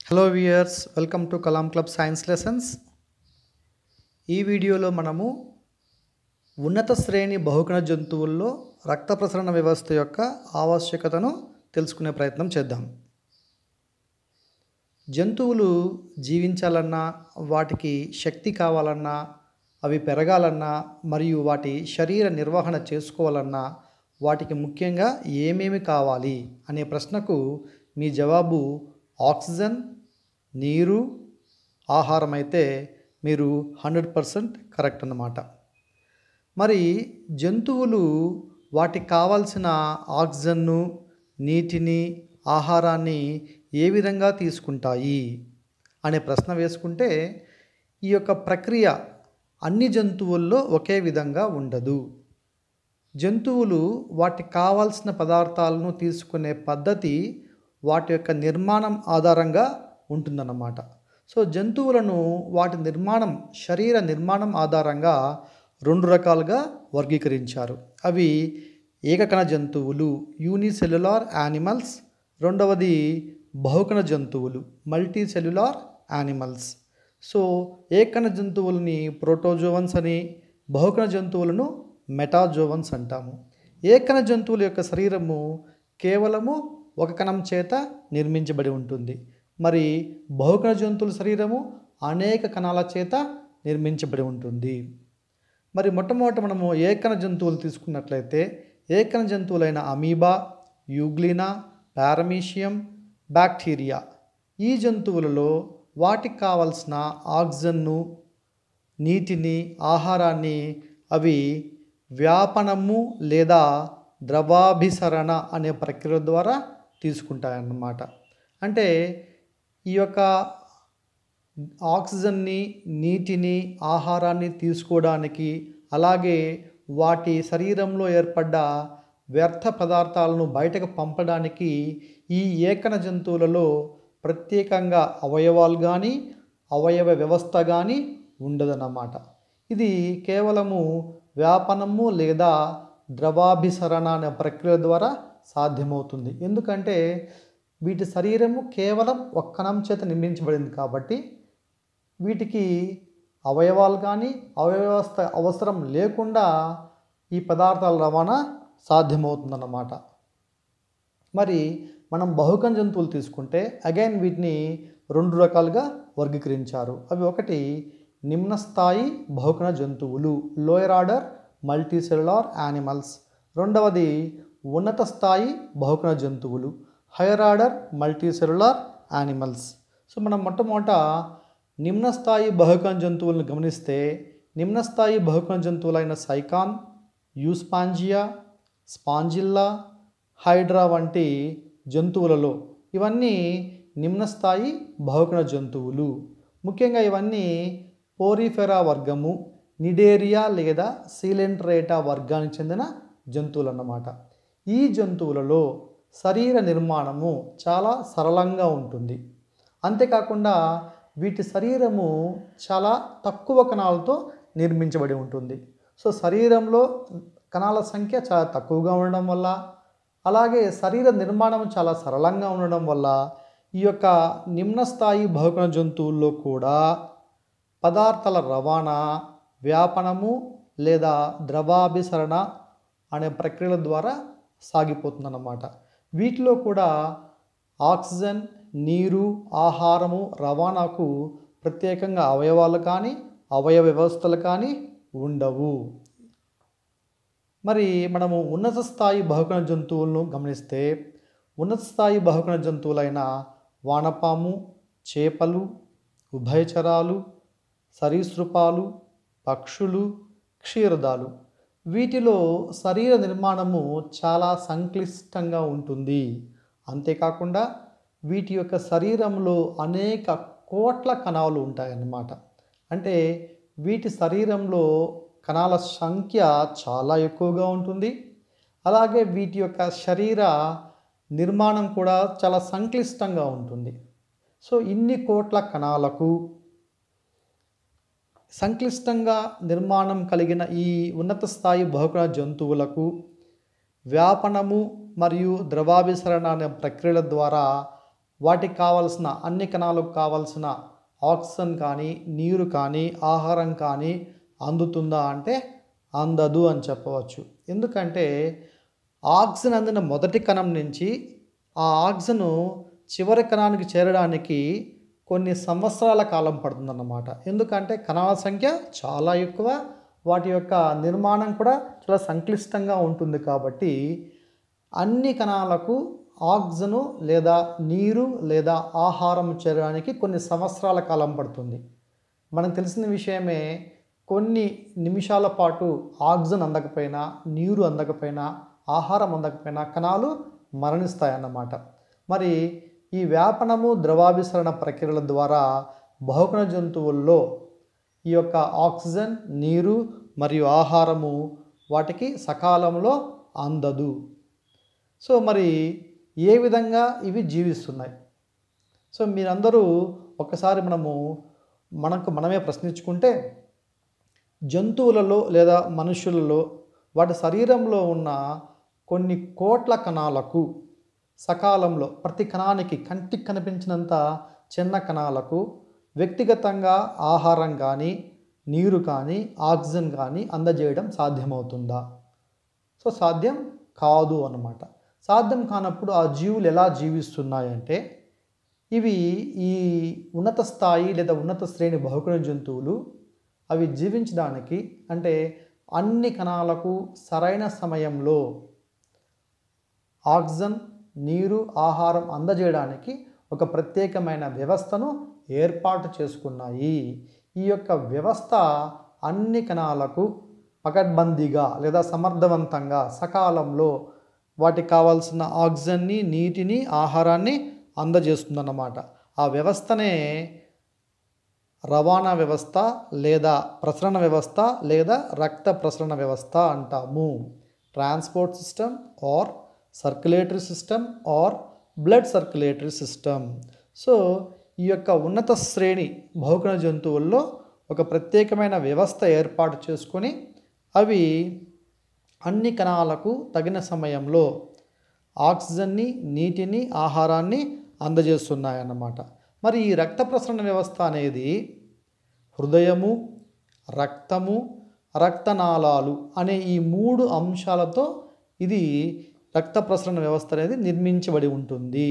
Hello viewers, welcome to Kalam club science lessons. ఈ వీడియోలో మనము ఉన్నత శ్రేణి బహుకణ జంతువుల్లో రక్త ప్రసరణ వ్యవస్థ యొక్క ఆవశ్యకతను తెలుసుకునే ప్రయత్నం చేద్దాం. జంతువులు జీవించాలన్నా, వాటికి శక్తి కావాలన్నా, అవి పెరగాలన్నా మరియు వాటి శరీర నిర్వహణ చేసుకోవాలన్నా వాటికి ముఖ్యంగా ఏమేమి కావాలి అనే ప్రశ్నకు మీ జవాబు ఆక్సిజన్, నీరు, ఆహారం అయితే మీరు 100% కరెక్ట్ అన్నమాట. మరి జంతువులు వాటికి కావాల్సిన ఆక్సిజన్ను, నీటిని, ఆహారాన్ని ఏ విధంగా తీసుకుంటాయి అనే ప్రశ్న వేసుకుంటే ఈ యొక్క ప్రక్రియ అన్ని జంతువుల్లో ఒకే విధంగా ఉండదు. జంతువులు వాటికి కావాల్సిన పదార్థాలను తీసుకునే పద్ధతి వాటి యొక్క నిర్మాణం ఆధారంగా ఉంటుందన్నమాట. సో జంతువులను వాటి శరీర నిర్మాణం ఆధారంగా 2 రకాలుగా వర్గీకరించారు. అవి ఏకకణ జంతువులు, యూనిసెల్యులార్ యానిమల్స్. రెండవది బహుకణ జంతువులు, మల్టీసెల్యులార్ యానిమల్స్. సో ఏకకణ జంతువులని ప్రోటోజోవన్స్ అని, బహుకణ జంతువులను మెటాజోవన్స్ అంటాము. ఏకకణ జంతువుల యొక్క శరీరము కేవలము ఒక కణం చేత నిర్మించబడి ఉంటుంది. మరి బహుకణ జంతువుల శరీరము అనేక కణాల చేత నిర్మించబడి ఉంటుంది. మరి మొట్టమొదట మనము ఏకకణ జంతువులు తీసుకున్నట్లయితే ఏకకణ జంతువులైన అమీబా, యూగ్లినా, పారమీషియం, బ్యాక్టీరియా. ఈ జంతువులలో వాటికి కావలసిన ఆక్సిజన్ను, నీటిని, ఆహారాన్ని అవి వ్యాపనము లేదా ద్రవాభిసరణ అనే ప్రక్రియ ద్వారా తీసుకుంటాయన్నమాట. అంటే ఈ యొక్క ఆక్సిజన్ని, నీటిని, ఆహారాన్ని తీసుకోవడానికి, అలాగే వాటి శరీరంలో ఏర్పడ్డ వ్యర్థ పదార్థాలను బయటకు పంపడానికి ఈ ఏకకణ జంతువులలో ప్రత్యేకంగా అవయవాలు కానీ, అవయవ వ్యవస్థ కానీ ఉండదన్నమాట. ఇది కేవలము వ్యాపనము లేదా ద్రవాభిసరణ అనే ప్రక్రియ ద్వారా సాధ్యమవుతుంది. ఎందుకంటే వీటి శరీరము కేవలం ఒక కణం చేత నిర్మించబడింది కాబట్టి వీటికి అవయవాలు కానీ, అవయవ వ్యవస్థ అవసరం లేకుండా ఈ పదార్థాల రవాణా సాధ్యమవుతుందన్నమాట. మరి మనం బహుకణ జంతువులు తీసుకుంటే అగైన్ వీటిని 2 రకాలుగా వర్గీకరించారు. అవి ఒకటి నిమ్న స్థాయి బహుకణ జంతువులు, లోయర్ ఆర్డర్ మల్టీసెల్యులార్ యానిమల్స్. రెండవది ఉన్నత స్థాయి బహుకణ జంతువులు, hire order multicellular animals. So మనం మొట్టమొదట నిమ్న స్థాయి బహుకణ జంతువులను గమనిస్తే నిమ్న స్థాయి బహుకణ జంతువులైన సైకాన్, యూస్పాంజియా, స్పాంజిల్లా, హైడ్రా వంటి జంతువులలో ఇవన్నీ నిమ్న స్థాయి బహుకణ జంతువులు. ముఖ్యంగా ఇవన్నీ పోరిఫెరా వర్గము, నిడేరియా లేదా సీలెంట్రేటా వర్గానికి చెందిన జంతువులు అన్నమాట. ఈ జంతువులలో శరీర నిర్మాణము చాలా సరళంగా ఉంటుంది. అంతేకాకుండా వీటి శరీరము చాలా తక్కువ కణాలతో నిర్మించబడి ఉంటుంది. సో శరీరంలో కణాల సంఖ్య చాలా తక్కువగా ఉండడం వల్ల, అలాగే శరీర నిర్మాణం చాలా సరళంగా ఉండడం వల్ల ఈ యొక్క నిమ్న స్థాయి బహుకణ జంతువుల్లో కూడా పదార్థాల రవాణా, వ్యాపనము లేదా ద్రవాభిసరణ అనే ప్రక్రియల ద్వారా సాగిపోతుందన్నమాట. వీటిలో కూడా ఆక్సిజన్, నీరు, ఆహారము రవాణాకు ప్రత్యేకంగా అవయవాలు కానీ, అవయవ వ్యవస్థలు కానీ ఉండవు. మరి మనము ఉన్నత స్థాయి బహుకణ జంతువులను గమనిస్తే ఉన్నత స్థాయి బహుకణ జంతువులైన వానపాము, చేపలు, ఉభయచరాలు, సరీసృపాలు, పక్షులు, క్షీరదాలు. వీటిలో శరీర నిర్మాణము చాలా సంక్లిష్టంగా ఉంటుంది. అంతేకాకుండా వీటి యొక్క శరీరంలో అనేక కోట్ల కణాలు ఉంటాయన్నమాట. అంటే వీటి శరీరంలో కణాల సంఖ్య చాలా ఎక్కువగా ఉంటుంది. అలాగే వీటి యొక్క శరీర నిర్మాణం కూడా చాలా సంక్లిష్టంగా ఉంటుంది. సో ఇన్ని కోట్ల కణాలకు సంక్లిష్టంగా నిర్మాణం కలిగిన ఈ ఉన్నత స్థాయి బహుకణ జంతువులకు వ్యాపనము మరియు ద్రవాభిసరణ అనే ప్రక్రియల ద్వారా వాటికి కావాల్సిన అన్ని కణాలకు కావాల్సిన ఆక్సిజన్ కానీ నీరు కానీ ఆహారం కానీ అందుతుందా అంటే అందదు అని చెప్పవచ్చు. ఎందుకంటే ఆక్సిజన్ అందిన మొదటి కణం నుంచి ఆ ఆక్సిజన్ చివరి కణానికి చేరడానికి కొన్ని సంవత్సరాల కాలం పడుతుందన్నమాట. ఎందుకంటే కణాల సంఖ్య చాలా ఎక్కువ, వాటి యొక్క నిర్మాణం కూడా చాలా సంక్లిష్టంగా ఉంటుంది. కాబట్టి అన్ని కణాలకు ఆక్సిజను లేదా నీరు లేదా ఆహారం చేరడానికి కొన్ని సంవత్సరాల కాలం పడుతుంది. మనకు తెలిసిన విషయమే, కొన్ని నిమిషాల పాటు ఆక్సిజన్ అందకపోయినా, నీరు అందకపోయినా, ఆహారం అందకపోయినా కణాలు మరణిస్తాయన్నమాట. మరి ఈ వ్యాపనము ద్రవాభిసరణ ప్రక్రియల ద్వారా బహుకణ జంతువుల్లో ఈ యొక్క ఆక్సిజన్, నీరు మరియు ఆహారము వాటికి సకాలంలో అందదు. సో మరి ఏ విధంగా ఇవి జీవిస్తున్నాయి? సో మీరందరూ ఒకసారి మనమే ప్రశ్నించుకుంటే, జంతువులలో లేదా మనుషులలో వాటి శరీరంలో ఉన్న కొన్ని కోట్ల కణాలకు సకాలంలో, ప్రతి కణానికి కంటికి కనిపించినంత చిన్న కణాలకు వ్యక్తిగతంగా ఆహారం కానీ, నీరు కానీ, ఆక్సిజన్ కానీ అందజేయడం సాధ్యమవుతుందా? సో సాధ్యం కాదు అన్నమాట. సాధ్యం కానప్పుడు ఆ జీవులు ఎలా జీవిస్తున్నాయంటే, ఇవి ఈ ఉన్నత స్థాయి లేదా ఉన్నత శ్రేణి బహుకణ జంతువులు అవి జీవించడానికి, అంటే అన్ని కణాలకు సరైన సమయంలో ఆక్సిజన్, నీరు, ఆహారం అందజేయడానికి ఒక ప్రత్యేకమైన వ్యవస్థను ఏర్పాటు చేసుకున్నాయి. ఈ యొక్క వ్యవస్థ అన్ని కణాలకు పకడ్బందీగా లేదా సమర్థవంతంగా సకాలంలో వాటికి కావాల్సిన ఆక్సిజన్ని, నీటిని, ఆహారాన్ని అందజేస్తుందన్నమాట. ఆ వ్యవస్థనే రవాణా వ్యవస్థ లేదా ప్రసరణ వ్యవస్థ లేదా రక్త ప్రసరణ వ్యవస్థ అంటాము. Transport system or circulatory system or blood circulatory system. So ఈ యొక్క ఉన్నత శ్రేణి బహుకణ జంతువుల్లో ఒక ప్రత్యేకమైన వ్యవస్థ ఏర్పాటు చేసుకొని అవి అన్ని కణాలకు తగిన సమయంలో ఆక్సిజన్ని, నీటిని, ఆహారాన్ని అందజేస్తున్నాయన్నమాట. మరి ఈ రక్త ప్రసరణ వ్యవస్థ అనేది హృదయము, రక్తము, రక్తనాళాలు అనే ఈ 3 అంశాలతో ఇది రక్త ప్రసరణ వ్యవస్థ అనేది నిర్మించబడి ఉంటుంది.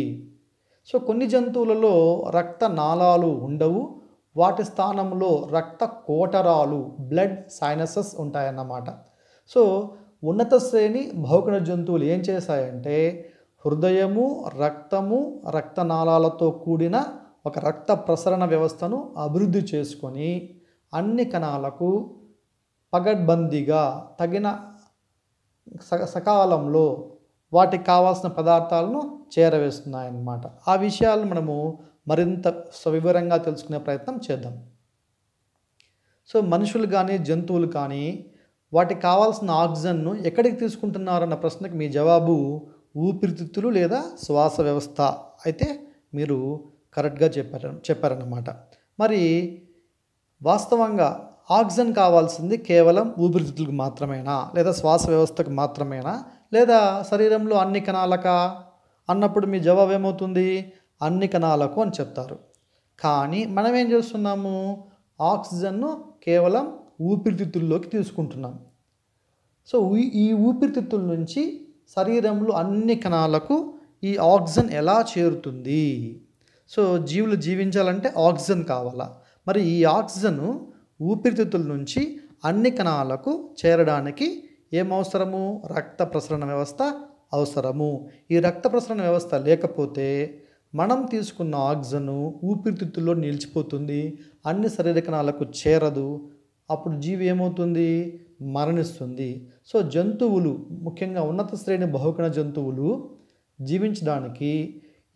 సో కొన్ని జంతువులలో రక్తనాళాలు ఉండవు, వాటి స్థానంలో రక్త కోటరాలు, బ్లడ్ సైనసెస్ ఉంటాయన్నమాట. సో ఉన్నత శ్రేణి బహుకణ జంతువులు ఏం చేశాయంటే, హృదయము, రక్తము, రక్తనాళాలతో కూడిన ఒక రక్త ప్రసరణ వ్యవస్థను అభివృద్ధి చేసుకొని అన్ని కణాలకు పగడ్బందీగా తగిన సకాలంలో వాటికి కావాల్సిన పదార్థాలను చేరవేస్తున్నాయన్నమాట. ఆ విషయాలు మనము మరింత సవివరంగా తెలుసుకునే ప్రయత్నం చేద్దాం. సో మనుషులు కానీ జంతువులు కానీ వాటికి కావాల్సిన ఆక్సిజన్ను ఎక్కడికి తీసుకుంటున్నారన్న ప్రశ్నకు మీ జవాబు ఊపిరితిత్తులు లేదా శ్వాస వ్యవస్థ అయితే మీరు కరెక్ట్గా చెప్పారన్నమాట. మరి వాస్తవంగా ఆక్సిజన్ కావాల్సింది కేవలం ఊపిరితిత్తులకు మాత్రమేనా, లేదా శ్వాస వ్యవస్థకు మాత్రమేనా, లేదా శరీరంలో అన్ని కణాలకా అన్నప్పుడు మీ జవాబు ఏమవుతుంది? అన్ని కణాలకు అని చెప్తారు. కానీ మనం ఏం చేస్తున్నాము? ఆక్సిజన్ను కేవలం ఊపిరితిత్తుల్లోకి తీసుకుంటున్నాం. సో ఈ ఊపిరితిత్తుల నుంచి శరీరంలో అన్ని కణాలకు ఈ ఆక్సిజన్ ఎలా చేరుతుంది? సో జీవులు జీవించాలంటే ఆక్సిజన్ కావాలా? మరి ఈ ఆక్సిజన్ ఊపిరితిత్తుల నుంచి అన్ని కణాలకు చేరడానికి ఏమవసరము? రక్త ప్రసరణ వ్యవస్థ అవసరము. ఈ రక్త ప్రసరణ వ్యవస్థ లేకపోతే మనం తీసుకున్న ఆక్సిజన్ ఊపిరితిత్తుల్లో నిలిచిపోతుంది, అన్ని శరీర కణాలకు చేరదు. అప్పుడు జీవి ఏమవుతుంది? మరణిస్తుంది. సో జంతువులు, ముఖ్యంగా ఉన్నత శ్రేణి బహుకణ జంతువులు జీవించడానికి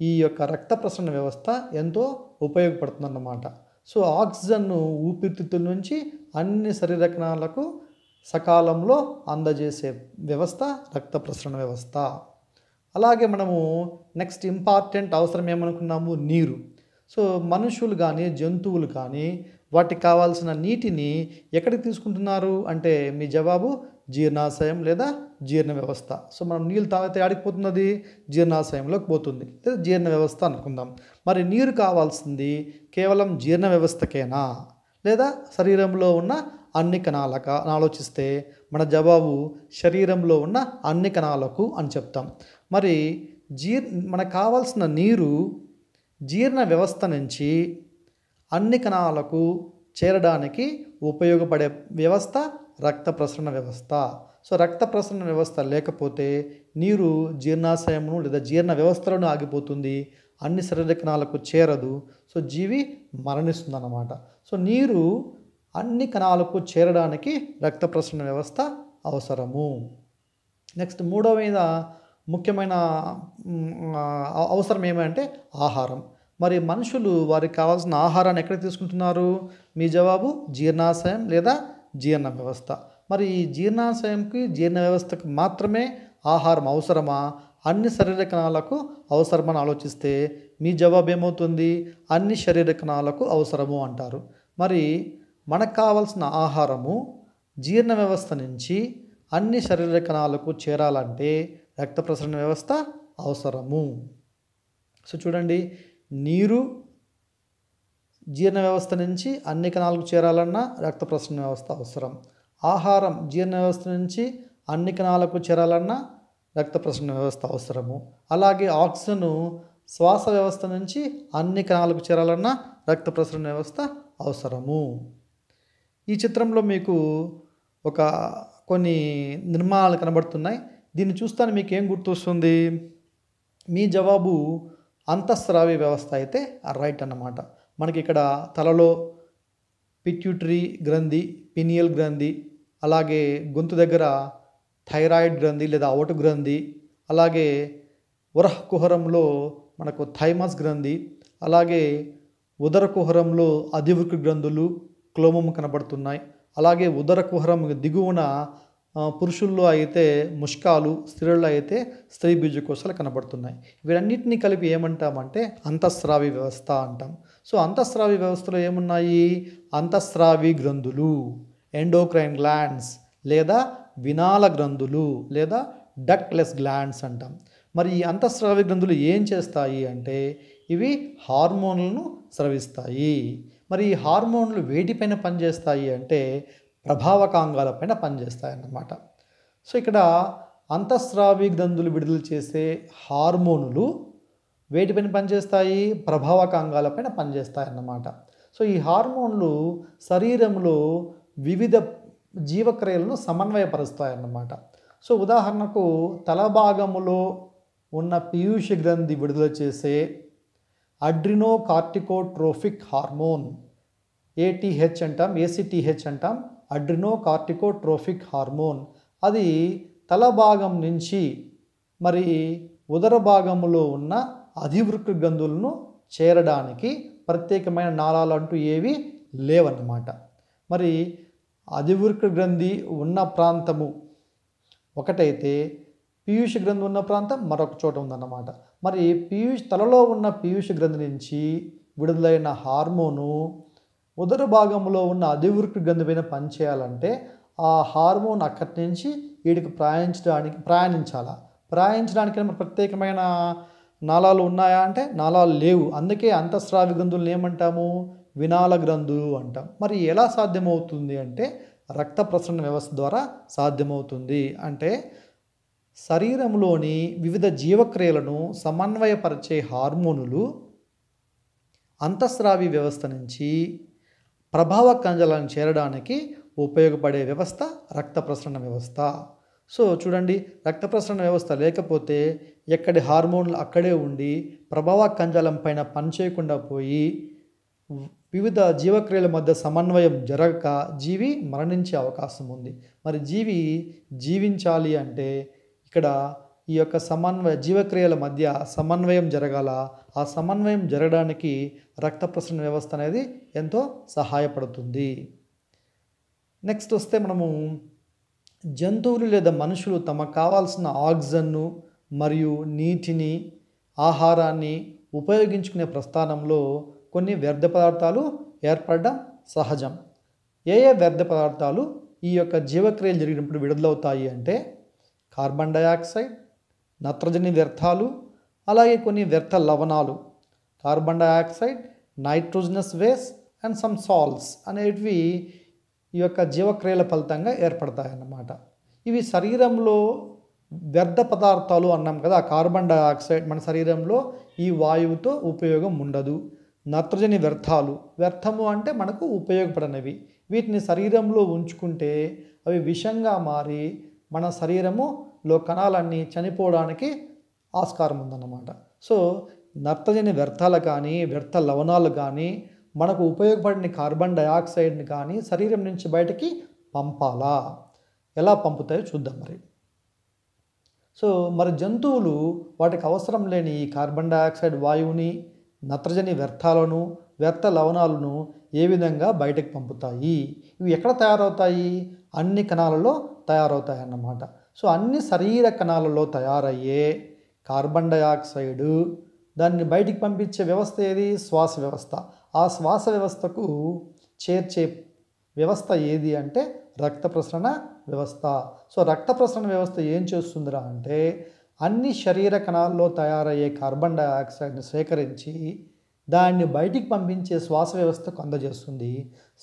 ఈ యొక్క రక్త ప్రసరణ వ్యవస్థ ఎంతో ఉపయోగపడుతుందన్నమాట. సో ఆక్సిజన్ను ఊపిరితిత్తుల నుంచి అన్ని శరీర కణాలకు సకాలంలో అందజేసే వ్యవస్థ రక్త ప్రసరణ వ్యవస్థ. అలాగే మనము నెక్స్ట్ ఇంపార్టెంట్ అవసరం ఏమనుకున్నాము? నీరు. సో మనుషులు కానీ జంతువులు కానీ వాటికి కావాల్సిన నీటిని ఎక్కడికి తీసుకుంటున్నారు అంటే మీ జవాబు జీర్ణాశయం లేదా జీర్ణ వ్యవస్థ. సో మనం నీళ్ళు తాగితే ఆడిపోతున్నది జీర్ణాశయంలోకి పోతుంది, లేదా జీర్ణ వ్యవస్థ అనుకుందాం. మరి నీరు కావాల్సింది కేవలం జీర్ణ వ్యవస్థకేనా లేదా శరీరంలో ఉన్న అన్ని కణాలకా అని ఆలోచిస్తే మన జవాబు శరీరంలో ఉన్న అన్ని కణాలకు అని చెప్తాం. మరి మనకు కావాల్సిన నీరు జీర్ణ వ్యవస్థ నుంచి అన్ని కణాలకు చేరడానికి ఉపయోగపడే వ్యవస్థ రక్త ప్రసరణ వ్యవస్థ. సో రక్త ప్రసరణ వ్యవస్థ లేకపోతే నీరు జీర్ణాశయమును లేదా జీర్ణ వ్యవస్థలను ఆగిపోతుంది, అన్ని శరీర కణాలకు చేరదు, సో జీవి మరణిస్తుందన్నమాట. సో నీరు అన్ని కణాలకు చేరడానికి రక్త ప్రసరణ వ్యవస్థ అవసరము. నెక్స్ట్ మూడవ ముఖ్యమైన అవసరం ఏమంటే ఆహారం. మరి మనుషులు వారికి కావాల్సిన ఆహారాన్ని ఎక్కడ తీసుకుంటున్నారు? మీ జవాబు జీర్ణాశయం లేదా జీర్ణ వ్యవస్థ. మరి ఈ జీర్ణాశయంకి జీర్ణ వ్యవస్థకు మాత్రమే ఆహారం అవసరమా, అన్ని శరీర కణాలకు అవసరమని ఆలోచిస్తే మీ జవాబు ఏమవుతుంది? అన్ని శరీర కణాలకు అవసరము అంటారు. మరి మనకు కావాల్సిన ఆహారము జీర్ణ వ్యవస్థ నుంచి అన్ని శరీర కణాలకు చేరాలంటే రక్త ప్రసరణ వ్యవస్థ అవసరము. సో చూడండి, నీరు జీర్ణ వ్యవస్థ నుంచి అన్ని కణాలకు చేరాలన్నా రక్త ప్రసరణ వ్యవస్థ అవసరం. ఆహారం జీర్ణ వ్యవస్థ నుంచి అన్ని కణాలకు చేరాలన్నా రక్త ప్రసరణ వ్యవస్థ అవసరము. అలాగే ఆక్సిజన్ శ్వాస వ్యవస్థ నుంచి అన్ని కణాలకు చేరాలన్నా రక్త ప్రసరణ వ్యవస్థ అవసరము. ఈ చిత్రంలో మీకు కొన్ని నిర్మాణాలు కనబడుతున్నాయి. దీన్ని చూస్తాను మీకు ఏం గుర్తొస్తుంది? మీ జవాబు అంతఃస్రావి వ్యవస్థ అయితే రైట్ అన్నమాట. మనకి ఇక్కడ తలలో పిట్యూటరీ గ్రంథి, పినియల్ గ్రంథి, అలాగే గొంతు దగ్గర థైరాయిడ్ గ్రంథి లేదా అవటు గ్రంథి, అలాగే ఉరహ కుహరంలో మనకు థైమస్ గ్రంథి, అలాగే ఉదర కుహరంలో అధివృక్కు గ్రంథులు క్లోమము కనబడుతున్నాయి. అలాగే ఉదర కుహరం దిగువన పురుషుల్లో అయితే ముష్కాలు, స్త్రీల్లో అయితే స్త్రీ బీజకోశాలు కనబడుతున్నాయి. వీటన్నిటిని కలిపి ఏమంటామంటే అంతఃస్రావి వ్యవస్థ అంటాం. సో అంతఃస్రావి వ్యవస్థలో ఏమున్నాయి? అంతఃస్రావి గ్రంథులు, ఎండోక్రైన్ గ్లాండ్స్ లేదా వినాల గ్రంథులు లేదా డక్ట్లెస్ గ్లాండ్స్ అంటాం. మరి ఈ అంతఃస్రావి గ్రంథులు ఏం చేస్తాయి అంటే ఇవి హార్మోన్లను స్రవిస్తాయి. మరి ఈ హార్మోన్లు వేటిపైన పనిచేస్తాయి అంటే ప్రభావకాంగాలపైన పనిచేస్తాయి అన్నమాట. సో ఇక్కడ అంతఃస్రావి గ్రంథులు విడుదల చేసే హార్మోనులు వేటిపైన పనిచేస్తాయి? ప్రభావకాంగాలపైన పనిచేస్తాయి అన్నమాట. సో ఈ హార్మోన్లు శరీరంలో వివిధ జీవక్రియలను సమన్వయపరుస్తాయి అన్నమాట. సో ఉదాహరణకు తల భాగములో ఉన్న పీయూష గ్రంథి విడుదల చేసే అడ్రినోకార్టికోట్రోఫిక్ హార్మోన్ ఏటీహెచ్ అంటాం, ఏసీటీహెచ్ అంటాం, అడ్రినోకార్టికోట్రోఫిక్ హార్మోన్. అది తల భాగం నుంచి మరి ఉదర భాగములో ఉన్న అధివృక్కు గ్రంథులను చేరడానికి ప్రత్యేకమైన నాళాలు అంటూ ఏవి లేవన్నమాట. మరి అధివృక్కు గ్రంథి ఉన్న ప్రాంతము ఒకటైతే పీయూష గ్రంథి ఉన్న ప్రాంతం మరొక చోట ఉందన్నమాట. మరి తలలో ఉన్న పీయూష గ్రంథి నుంచి విడుదలైన హార్మోను ఉదర భాగంలో ఉన్న అధివృక్కు గ్రంథి పైన పనిచేయాలంటే ఆ హార్మోన్ అక్కడి నుంచి వీడికి ప్రయాణించడానికి ప్రత్యేకమైన నాళాలు ఉన్నాయా అంటే నాళాలు లేవు. అందుకే అంతఃస్రావి గ్రంథులను ఏమంటాము? వినాల గ్రంథులు అంటాం. మరి ఎలా సాధ్యమవుతుంది అంటే రక్త ప్రసరణ వ్యవస్థ ద్వారా సాధ్యమవుతుంది. అంటే శరీరంలోని వివిధ జీవక్రియలను సమన్వయపరిచే హార్మోనులు అంతఃస్రావి వ్యవస్థ నుంచి ప్రభావ కణజాలను చేరడానికి ఉపయోగపడే వ్యవస్థ రక్త ప్రసరణ వ్యవస్థ. సో చూడండి, రక్త ప్రసరణ వ్యవస్థ లేకపోతే ఎక్కడి హార్మోన్లు అక్కడే ఉండి ప్రభావ కణజాలం పైన పనిచేయకుండా పోయి వివిధ జీవక్రియల మధ్య సమన్వయం జరగక జీవి మరణించే అవకాశం ఉంది. మరి జీవించాలి అంటే ఇక్కడ ఈ యొక్క జీవక్రియల మధ్య సమన్వయం జరగాల. ఆ సమన్వయం జరగడానికి రక్త ప్రసరణ వ్యవస్థ అనేది ఎంతో సహాయపడుతుంది. నెక్స్ట్ వస్తే మనము జంతువులు లేదా మనుషులు తమకు కావాల్సిన ఆక్సిజన్ను మరియు నీటిని, ఆహారాన్ని ఉపయోగించుకునే ప్రస్థానంలో కొన్ని వ్యర్థ పదార్థాలు ఏర్పడడం సహజం. ఏ వ్యర్థ పదార్థాలు ఈ యొక్క జీవక్రియలు జరిగినప్పుడు విడుదలవుతాయి అంటే కార్బన్ డయాక్సైడ్, నత్రజని వ్యర్థాలు, అలాగే కొన్ని వ్యర్థ లవణాలు, carbon dioxide, nitrogenous waste and some salts అనేటివి ఈ యొక్క జీవక్రియల ఫలితంగా ఏర్పడతాయి అన్నమాట. ఇవి శరీరంలో వ్యర్థ పదార్థాలు అన్నాం కదా. కార్బన్ డయాక్సైడ్ మన శరీరంలో ఈ వాయువుతో ఉపయోగం ఉండదు. నత్రజని వ్యర్థాలు, వ్యర్థము అంటే మనకు ఉపయోగపడనివి, వీటిని శరీరంలో ఉంచుకుంటే అవి విషంగా మారి మన శరీరములో కణాలన్నీ చనిపోవడానికి ఆస్కారం ఉందన్నమాట. సో నత్రజని వ్యర్థాలు కానీ వ్యర్థ లవణాలు కానీ మనకు ఉపయోగపడిన కార్బన్ డయాక్సైడ్ని కానీ శరీరం నుంచి బయటకి పంపాలా? ఎలా పంపుతాయో చూద్దాం మరి. సో మరి జంతువులు వాటికి అవసరం లేని ఈ కార్బన్ డయాక్సైడ్ వాయువుని, నత్రజని వ్యర్థాలను, వ్యర్థ లవణాలను ఏ విధంగా బయటకు పంపుతాయి? ఇవి ఎక్కడ తయారవుతాయి? అన్ని కణాలలో తయారవుతాయి అన్నమాట. సో అన్ని శరీర కణాలలో తయారయ్యే కార్బన్ డయాక్సైడు దాన్ని బయటికి పంపించే వ్యవస్థ ఏది? శ్వాస వ్యవస్థ. ఆ శ్వాస వ్యవస్థకు చేర్చే వ్యవస్థ ఏది అంటే రక్త ప్రసరణ వ్యవస్థ. సో రక్త ప్రసరణ వ్యవస్థ ఏం చేస్తుందిరా అంటే అన్ని శరీర కణాల్లో తయారయ్యే కార్బన్ డయాక్సైడ్ని సేకరించి దాన్ని బయటికి పంపించే శ్వాస వ్యవస్థకు అందజేస్తుంది.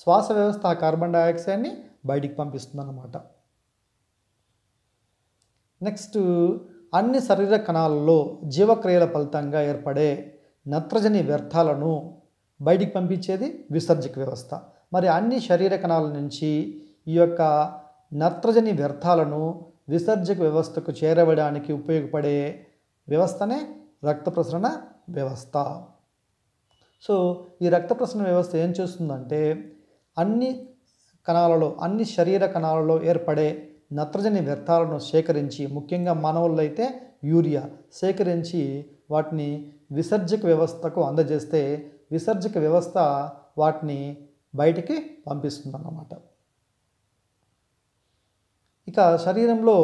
శ్వాస వ్యవస్థ ఆ కార్బన్ డయాక్సైడ్ని బయటికి పంపిస్తుంది అన్నమాట. నెక్స్ట్, అన్ని శరీర కణాలలో జీవక్రియల ఫలితంగా ఏర్పడే నత్రజని వ్యర్థాలను బయటికి పంపించేది విసర్జక వ్యవస్థ. మరి అన్ని శరీర కణాల నుంచి ఈ యొక్క నత్రజని వ్యర్థాలను విసర్జక వ్యవస్థకు చేరవేయడానికి ఉపయోగపడే వ్యవస్థనే రక్త ప్రసరణ వ్యవస్థ. సో ఈ రక్త ప్రసరణ వ్యవస్థ ఏం చేస్తుందంటే అన్ని కణాలలో, అన్ని శరీర కణాలలో ఏర్పడే నత్రజని వ్యర్థాలను సేకరించి, ముఖ్యంగా మానవుల్లో అయితే యూరియా సేకరించి వాటిని విసర్జక వ్యవస్థకు అందజేస్తే విసర్జక వ్యవస్థ వాటిని బయటికి పంపిస్తుందన్నమాట. ఇక శరీరంలో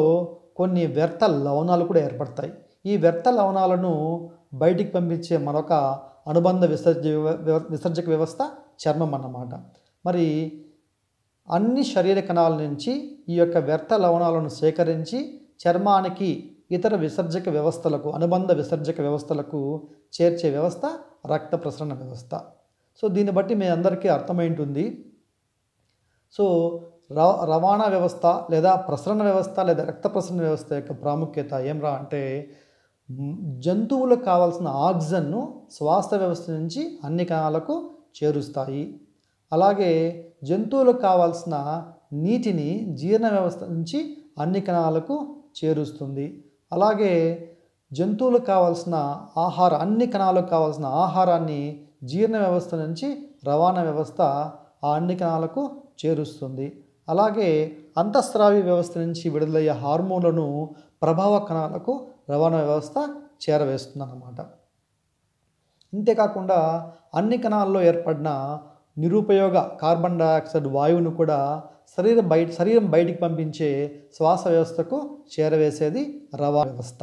కొన్ని వ్యర్థ లవణాలు కూడా ఏర్పడతాయి. ఈ వ్యర్థ లవణాలను బయటికి పంపించే మరొక అనుబంధ విసర్జక వ్యవస్థ చర్మం అన్నమాట. మరి అన్ని శరీర కణాల నుంచి ఈ యొక్క వ్యర్థ లవణాలను సేకరించి చర్మానికి, ఇతర విసర్జక వ్యవస్థలకు, అనుబంధ విసర్జక వ్యవస్థలకు చేర్చే వ్యవస్థ రక్త ప్రసరణ వ్యవస్థ. సో దీన్ని బట్టి మీ అందరికీ అర్థమైంటుంది. సో రవాణా వ్యవస్థ లేదా ప్రసరణ వ్యవస్థ లేదా రక్త ప్రసరణ వ్యవస్థ యొక్క ప్రాముఖ్యత ఏమ్రా అంటే జంతువులకు కావాల్సిన ఆక్సిజన్ను శ్వాస వ్యవస్థ నుంచి అన్ని కణాలకు చేరుస్తాయి. అలాగే జంతువులకు కావాల్సిన నీటిని జీర్ణ వ్యవస్థ నుంచి అన్ని కణాలకు చేరుస్తుంది. అలాగే జంతువులకు కావాల్సిన అన్ని కణాలకు కావాల్సిన ఆహారాన్ని జీర్ణ వ్యవస్థ నుంచి రవాణా వ్యవస్థ ఆ అన్ని కణాలకు చేరుస్తుంది. అలాగే అంతఃస్రావి వ్యవస్థ నుంచి విడుదలయ్యే హార్మోన్లను ప్రభావ కణాలకు రవాణా వ్యవస్థ చేరవేస్తుందన్నమాట. ఇంతేకాకుండా అన్ని కణాల్లో ఏర్పడిన నిరుపయోగ కార్బన్ డయాక్సైడ్ వాయువును కూడా శరీరం బయటికి పంపించే శ్వాస వ్యవస్థకు చేరవేసేది రవాణా వ్యవస్థ.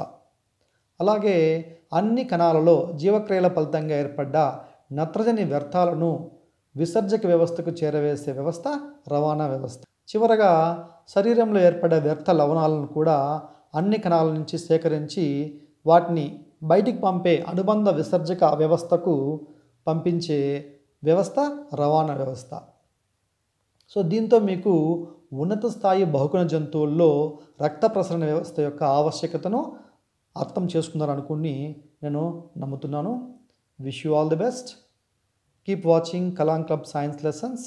అలాగే అన్ని కణాలలో జీవక్రియల ఫలితంగా ఏర్పడ్డ నత్రజని వ్యర్థాలను విసర్జక వ్యవస్థకు చేరవేసే వ్యవస్థ రవాణా వ్యవస్థ. చివరగా శరీరంలో ఏర్పడే వ్యర్థ లవణాలను కూడా అన్ని కణాల నుంచి సేకరించి వాటిని బయటికి పంపే అనుబంధ విసర్జక వ్యవస్థకు పంపించే వ్యవస్థ రవాణా వ్యవస్థ. సో దీంతో మీకు ఉన్నత స్థాయి బహుకణ జంతువుల్లో రక్త ప్రసరణ వ్యవస్థ యొక్క ఆవశ్యకతను అర్థం చేసుకున్నారనుకుని నేను నమ్ముతున్నాను. Wish you all the best. Keep watching Kalam club science lessons.